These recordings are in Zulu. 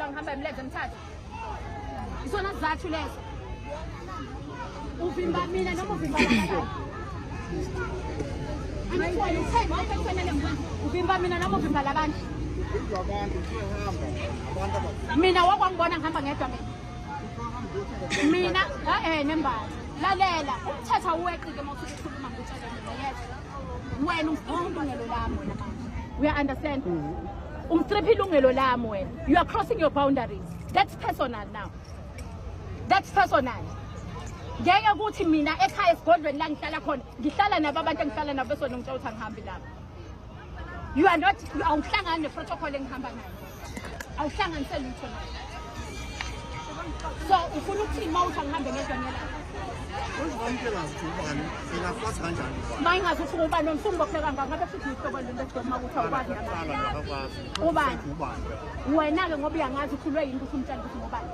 la ngihamba emlenze emthatha isona sizathu leso uvimba mina noma uvimba abanye angifuni uthemba ukufanele ngibona uvimba mina noma uvimba labantu mina wakwangibona ngihamba ngedwa mina nembala lalela umthetho awuweqike mawuthi ukhuluma ngutshela wena ungilungelo lami wena manje we understand umstrip ilungelo lami wena you are crossing your boundaries that's personal now that's personal ngeke ukuthi mina ekhaya esigodlweni la ngihlala khona ngihlala nabo abantu engihlala nabo besona ngitsho ukuthi angihambi lapha you are not awuhlangani neprotocol engihamba nayo awuhlanganisele utho nayo so ufuna ukuthini mawuthi angihambe ngedwa ngela mayingazi ukuthi ubani nomsungibopheka ngabe futhi ihlobo lendodoma ukuthi awukwazi ubani wena-ke ngoba uyangazi ukhulwe yini ukuthi umtshela ukuthi ngobani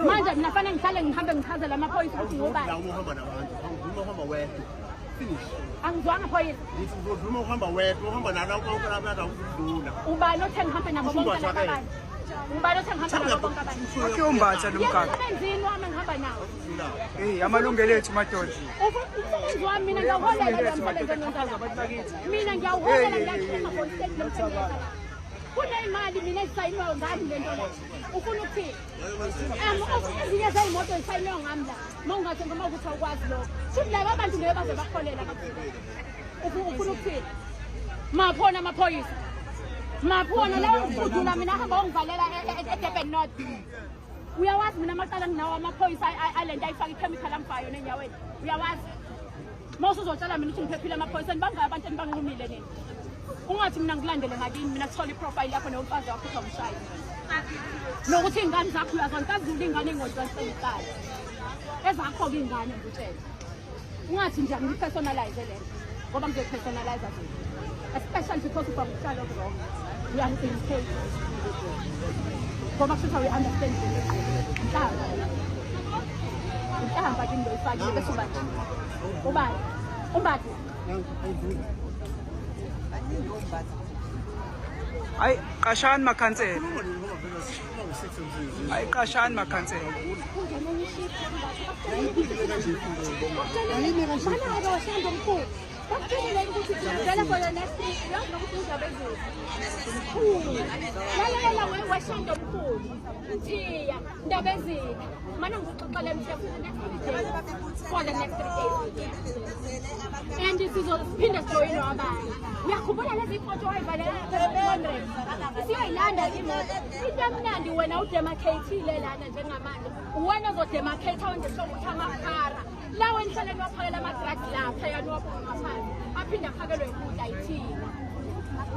manje mina fanele ngihlale ngihambe ngichazela amaphoyisa ukuthi ngobani angizwanga phoyisa ubani othe ngihambe nabo bonke labanye ubani othe ngihambe nabo bonke abanye akhe umbatha nomkakhe emsebenzini wami ngihamba nawo amalungelo ethu madoda umsebenzi wami mina ngiyawuholela mina ngiyawuholela ngiyaqhuma kunemali mina ezisayinwayo ngami le nto le ufuna ukuthini ezinye zeyimoto ezisayinwayo ngami la ma ungathi ngoma ukuthi awukwazi lokho futhi laba abantu ngeke baze baholela ufuna ukuthini maphona amaphoyisa maphona lawo mfudula mina ahamba ongivalela eDurban North uyawazi mina amaqala nginawo amaphoyisa alento ayifaka ichemical amfayo nenyaweni uyawazi mawusuzotshela mina ukuthi ngiphephile amaphoyisa bangaka abantu enibangqumile nini ungathi mina ngilandele ngakini mina sithola iprofile yakho nomfazi wakho uzomshaya nokuthi ingane zakho uyazona kazulu ingane engozwanisekayo ezakho-ke ingane ngikutshela ungathi nje angiyipersonalize lento ngoba ngizoyipersonalize especially because uba nguhlala wrong we are in state ngoba kushuthi we understand mhlamba ke ngizoyifakile bese ubani umbathi hayi qashani makhansela hayi qashani makhansela lalela weshando mkhulu Thiya Ndabezini mana ngikuxoxele mhlawumbe for the next 3 days and sizophinde sijoyine abanye uyakhumbula lezi foto oyivalela siyoyilanda imoto into emnandi wena udemarcate-ile lana njengamanje wena uzodemarcate wenze hlobo ukuthi amakhara la wena nihlale niwaphakela ama-drugs lapha yaniwaphuka phansi aphinde aphakelwe ikudla ithina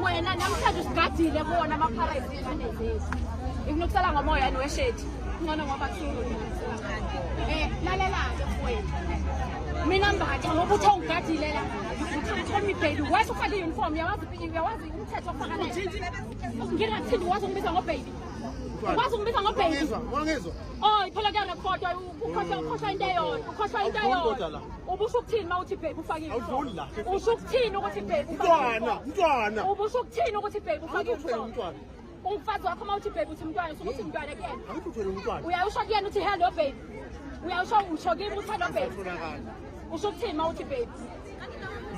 wena namhlanje usigadile kuwona amakhara izingane zethu ikunokusala ngomoya niweshedi ngcono ngoba lalela-ke mfowethu mina mbatha ngoba uthe ungigadile la uthami baby wase ufake i-uniform uyawazi umthetho ofaka ngingathindi wazi ungibiza ngobaby wazi ungibiza ngobaby oh phela kuyarekhodwa ukhohlwa into eyodwa ukhohlwa into eyodwa ubusho ukuthini uma uthi baby ufake i-uniform usho ukuthini ukuthi baby mntwana ubusho ukuthini ukuthi baby ufake i-uniform umfazi wakho uma uthi baby uthi mntwana usukuthi mntwana kuyena uyawusho kuyena uthi hello baby usho kimi uthi hello baby usho ukuthini uma uthi baby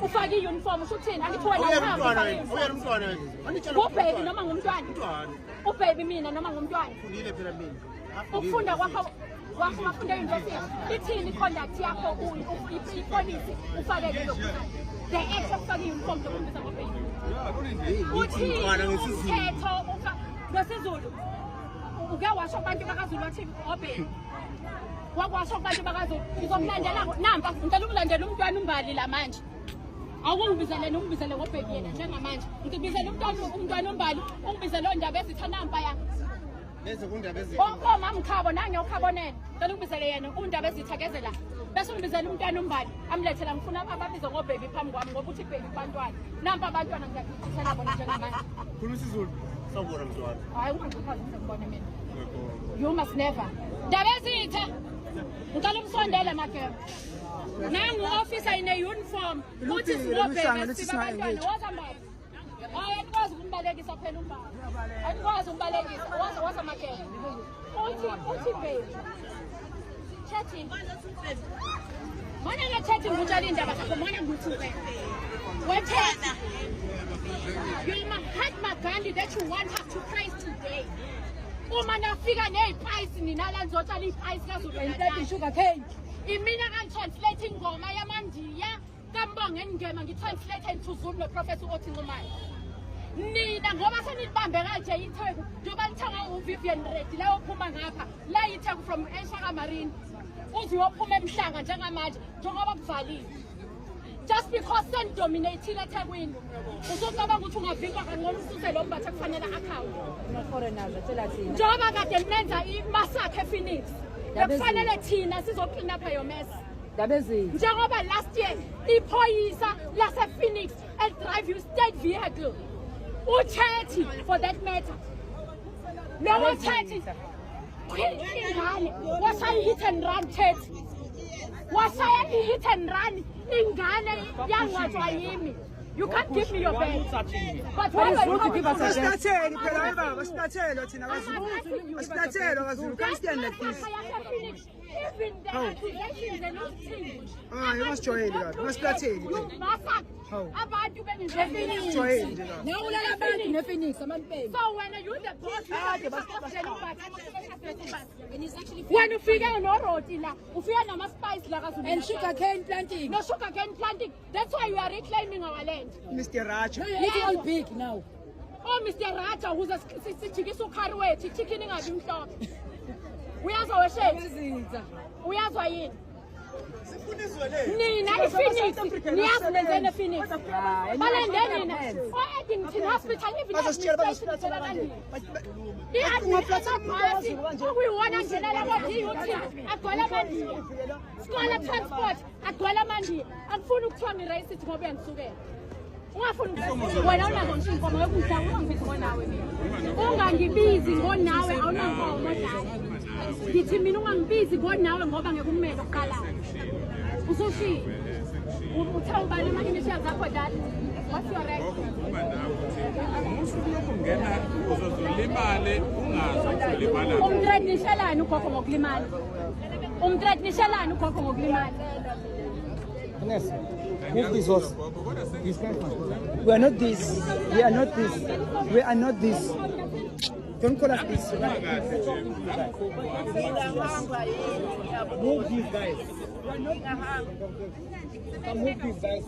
ufake i-uniform usho ukuthini angithi wena ubaby noma ngumntwana ubaby mina noma ngumntwana ukufunda kwakho wafunda e-university ithini i-conduct yakho ipolisi ufake leyo the act ofake i-uniform zokumbisa ngobaby uthini umthetho ngesizulu uke washo abantu bakazulu wathi obaby wakwasho abantu bakazulu ngizomlandela namba ngicela ukulandela umntwana umbali la manje awungibizele nongibizele ngobaby yena njengamanje ngibizele umntwana umbali ungibizele ondaba ezitha namba ya mama mkhabo nange ukhabonene ngicela ukubizele yena undaba ezithakezela bese ungibizele umntwana umbali amlethela ngifuna ababize ngobaby phambi kwami ngoba uthi baby bantwana namba abantwana ngiyakuthathela bona njengamanje khuluma isizulu sawubona mntwana hayi ungangikhazi ngibone mina you must never ndaba ezitha ngicela umsondele magema nangu officer in a uniform uthi sibobheke sibabantwana wazambala hayi nikwazi umbalekisa phela umbaba. Andikwazi umbalekisa. Waza makela. Uthi babe. Chatting. Mana na chatting ngutshela indaba zakho mana nguthi wena. Wethetha. You're Mahatma Gandhi that you want us to praise today. Uma nafika neziphayisi nina la ngizotshala iziphayisi kaZulu sugar cane. Imina kan-translate ingoma yamandiya kaMbonge Ngema ngi-translate into Zulu noprofessor othi Nxumalo. Nina ngoba senilibambe kanje iTheku njengoba lithanga uVivian Reddy la ophuma ngapha la iTheku from eShaka Marine uze uyophuma emhlanga njengamanje njengoba kuvaliwe. Just because sen dominating eThekwini usocabanga ukuthi ungavikwa kangcono ususe lo mbatha kufanele account no foreigners atela thina njengoba kade nenza imasakhe ePhoenix kufanele thina sizoclean up your mess dabezini njengoba last year iphoyisa lasePhoenix drive you state vehicle uchathi for that matter lo chathi ingane wasaya hit and run chathi wasaya hit and run ingane yangcwatshwa yimi. You can't give me your bag. But why do you give us a chance? Even the accusations are not changed. You must join that. You must play it. Abantu So when you the boss, when you figure no road in you feel no spice and sugar cane planting. No sugar cane planting. That's why you are reclaiming our land. Mr. Raja. Little big now. Oh, Mr. Raja, who's a chicken in a shop. Uyazwa weshe uyazwa yini nina iPhoenix niyazi lenzene Phoenix balendeni nina o-Eddington hospital even i-administration okuyiwona njenela ko-DUT agcwala amandiya Scholar Transport agcwala amandiya akufuni ukuthiwa ngi-racist ngoba uyangisukela ungafuni wena unazo nje inkomo yokudla ungangibizi ngonawe mina ungangibizi ngonawe awunankomo dala ngithi mina ungangibizi ngonawe ngoba ngekumele oqalayo usushilo uthe ubani ama-initials zakho dala what's your rank umthreatenishelani ugogo ngokulimala umthreatenishelani ugogo ngokulimala Move this horse. We are not this. We are not this. We are not this. Don't call us this. Move these guys. Move these guys.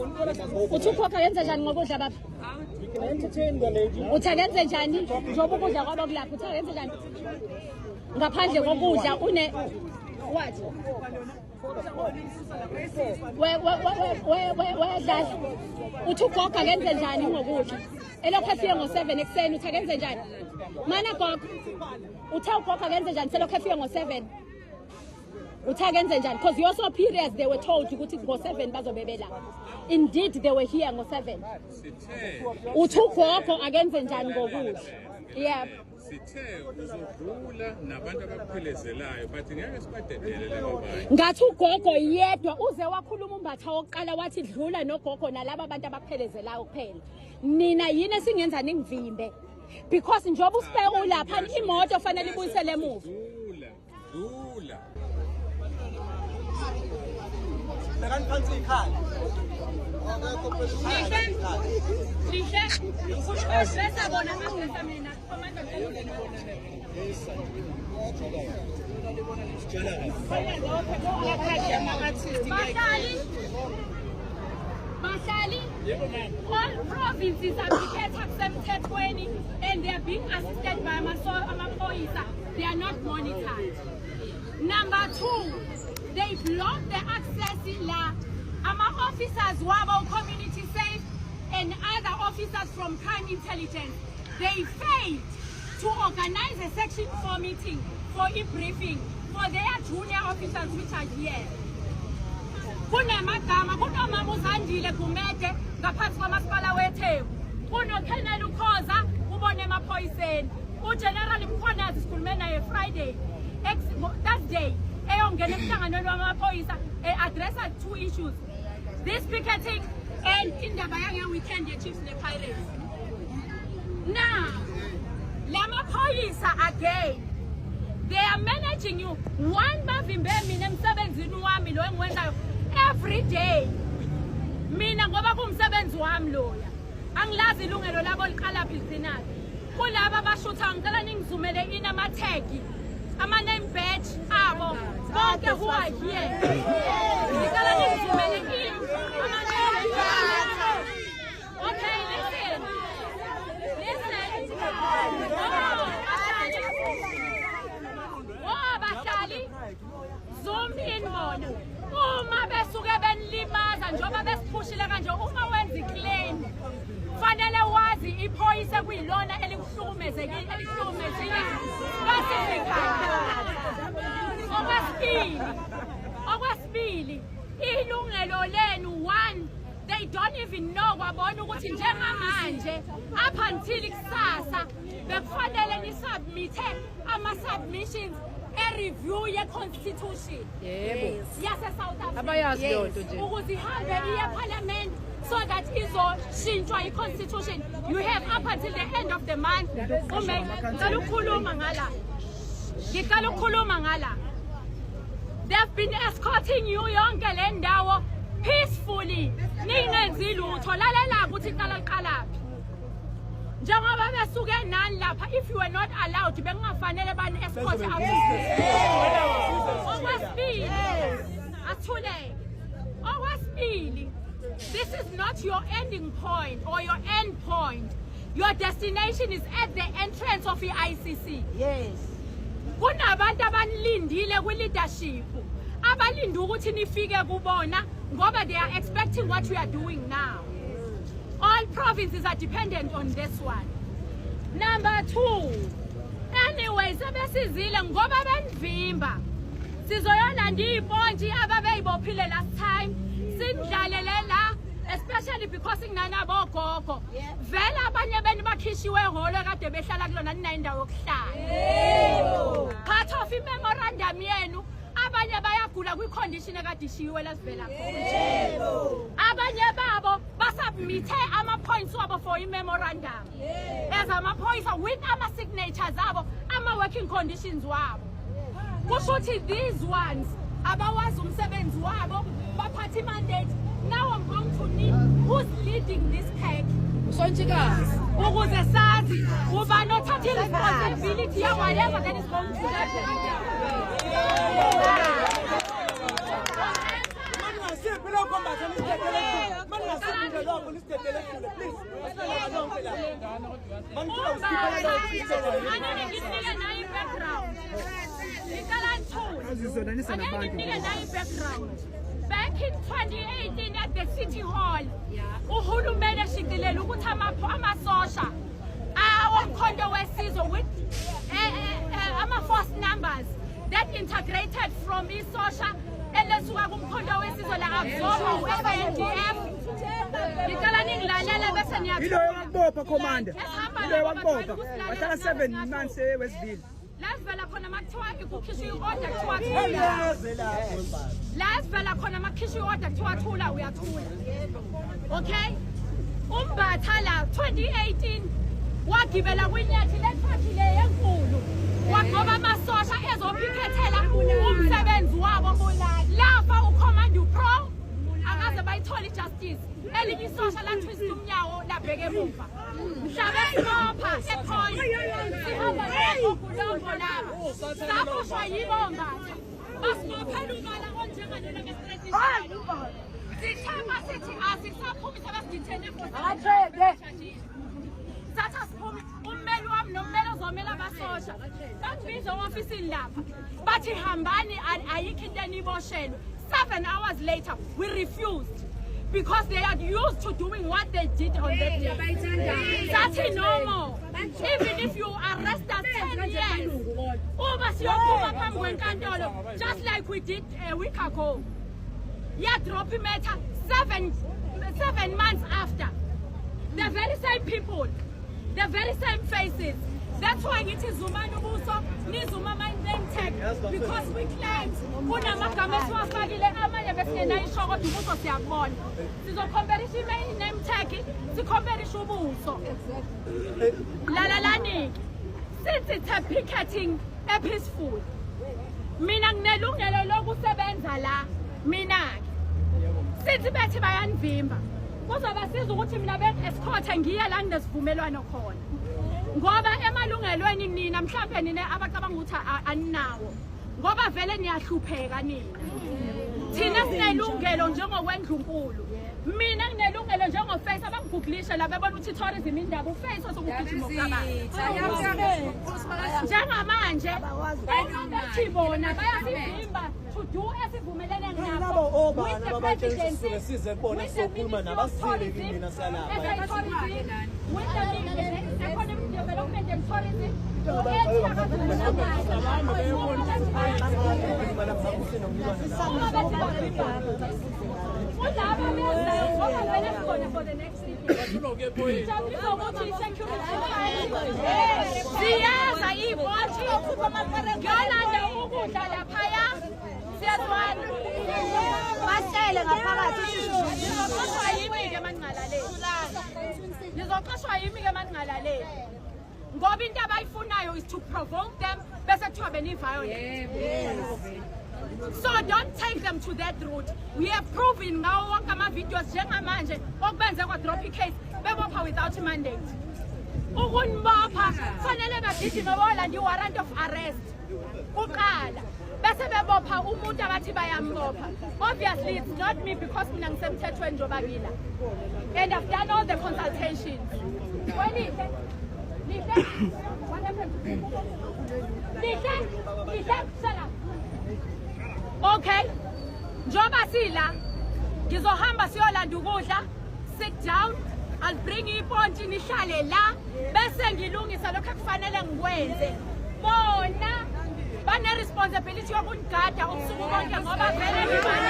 Uthukhoka yenza njani ngokudla baba? Entertain the lady. Uthakenze njani? Njoba ukudla kwabo kulapha uthakenze njani? Ngaphandle kokudla une what? Wayadlala uthi ugogo akenze njani ngokudla elokho efike ngo7 ekseni uthi akenze njani mana gogo uthi ugogo akenze njani selokho efike ngo7 uthi akenze njani because you also periods they were told ukuthi ngo7 bazobebela indeed they were here ngo7 uthi ugogo akenze njani ngokudla yeah sithe uzodlula nabantu abaphelezelayo but ngeke sibadedele labo bantu ngathi ugogo yedwa uze wakhuluma umbatha wokuqala wathi dlula nogogo nalabo abantu abaphelezelayo kuphela nina yini esingenza ningivimbe because njoba uspe ulapha imoto ofanele ibuyisele emuva dlula Nakani phansi ikhaya. Bahlali, all provinces are taxemthethweni and they are being assisted by amaphoyisa. They are not monitored. Number 2, they block the access la. Officers wabo community safe and other officers from crime intelligence. They failed to organize a section 4 meeting for a briefing for their junior officers which are here. Kunemagama kunomama uZandile Gumede ngaphansi kwamasipala weTheku. KunoKenel Ukhoza ubone emaphoyiseni. UGeneral Mkhwanazi sikhulume naye Friday. Thursday eyongena emhlanganweni wamaphoyisa addressa 2 issues. This picketing and indaba yange weekend ye Chiefs ne Pirates. Now, lamaphoyisa again, they are managing you. One bavimbe mina emsebenzini wami lo engiwenzayo every day. Mina ngoba kumsebenzi wami loya. Angilazi ilungelo labo liqala phizina. Kulaba abashutha ngicela ningizumele inamathegi. Ama name badge abo. Bonke who are here. Ngicela ningizumele Okay, listen. Bahlali zoom in bona uma besuke benilimaza njoba besiphushile kanje uma wenza iclaim fanele wazi iphoyisa kuyilona elikuhlukumezekile okwesibili ilungelo lenu one they don't even know kwabona ukuthi njengamanje up until kusasa bekufanele nisubmithe ama-submissions e-review ye-constitution yase-South Africa ukuze ihambe iye-parliament so that izoshintshwa i-constitution. You have up until the end of the month. Ngicela ukukhuluma ngala. They've been escorting you yonke le ndawo peacefully. Ningenzi lutho lalela ukuthi qala-qalaphi. Njengoba besuke nani lapha, if you were not allowed bengafanele bani escort okwesibili, this is not your ending point or your end point. Your destination is at the entrance of the ICC. Yes. Kunabantu abanilindile kwi-leadership abalinde ukuthi nifike kubona ngoba they are expecting what we are doing now. All provinces are dependent on this one. Number two, anyway, sebesizile ngoba benivimba sizoyolanda iponti ababeyibophile last time sindlalele la, especially because inganabo gogo vela abanye beni bakhishiwe eholo kade behlala kulona ninayindawo yokuhlala. Part of i-memorandum yenu abanye bayagula kwi-condition ekade ishiwe lasivela khona. Abanye babo basubmithe ama-points wabo for i-memorandum as ama-points with ama-signatures abo, ama-working conditions wabo. Kusho ukuthi these ones abawazi umsebenzi wabo baphatha i-mandate. Now I'm going to need who's leading this pack. Ukuze sazi ubani othatha responsibility ya whatever that is going to Back in 2018 at the City Hall, uhulumeni eshiqilela ukuthi amasosha awomkhondo wesizwe with ama-force numbers that integrated from isosha elesuka kumkhondo wesizwe la-absorba u-SANDF. Ngicela ningilalele bese Iloyo wakubopha commander. Iloyo wakubopha. Wahlala 7 months eWestville. Lasivela khona makuthiwa kukhishwa i-order kuthiwa thula. Lasivela khona makukhishwa i-order kuthiwa thula uyathula. Okay? Umbatha la 2018 wagibela kwinyathi letruck le enkulu. Wagoba amasosha ezophikethela umsebenzi wabo. Lapha ucommand pro akaze bayithola ijustice. Elinye isosha la twist umnyawo labheke emuva. Mhlaba esipha ePoint sihamba ngokulongo lapho. Sabushwa yibomba. Basimophela umala onjengalona ngestress. Sithamba sithi asisaphumi sabasithene for Satha siphumi ummeli wami nommeli ozomela abasosha. Bakubiza ofisini lapha. Bathi hambani ayikho into eniboshelwe. 7 hours later we refused. Because they are used to doing what they did on that day. That's normal. Even if you arrest us 10 years, just like we did a week ago. Yeah, drop him at 7 months after. The very same people, the very same faces, That's why ngithi zumani ubuso nizuma my name tag because we claimed kunamagama esiwafakile amanye besingenayisho kodwa ubuso siyabona sizokhombera i name tag sikhombera ubuso lalalani since it's a picketing peaceful mina nginelungelo lokusebenza la mina sithi bethi bayanivimba kuzobasiza ukuthi mina be-escort ngiye la nginesivumelwano khona ngoba emalungelweni nina mhlawumbe nina abacabanga ukuthi aninawo ngoba vele niyahlupheka nina thina sinelungelo njengokwendlunkulu mina nginelungelo njengoface abangiguglisha la bebona ukuthi tourism indaba uface osokugijima ukabani njengamanje bathi bona bayasivimba to do esivumelene nabo with the presidency with the economic development and tourism for the next ngoba into abayifunayo is to provoke them bese kuthiwa beni-violence. So don't take them to that route. We have proven ngawo wonke ama-videos njengamanje okubenze kwa-drop case bebopha without mandate. Ukunibopha fanele bagijime bolanda i-warrant of arrest kuqala bese bebopha umuntu abathi bayambopha. Obviously it's not me because mina ngisemthethweni njengoba ngila and I've done all the consultations. What happened? Shut up. Okay, njoba sila ngizohamba siyolanda ukudla, sit down, I'll bring iponti nihlale la bese ngilungisa lokho kufanele ngikwenze. Bona bane responsibility yokunigada ubusuku bonke ngoba vele ngibani.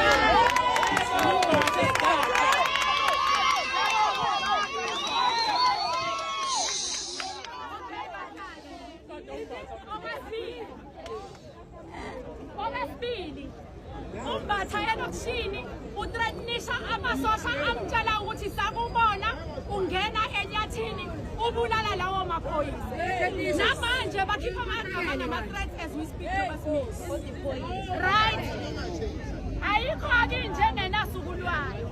Umbatha enokushini uthreatenisha amasosha amtshela ukuthi sakubona ungena enyathini ubulala lawo maphoyisa namanje bakhipha amagama nama-threats as we speak right ayikho-ke njengenasukulwayo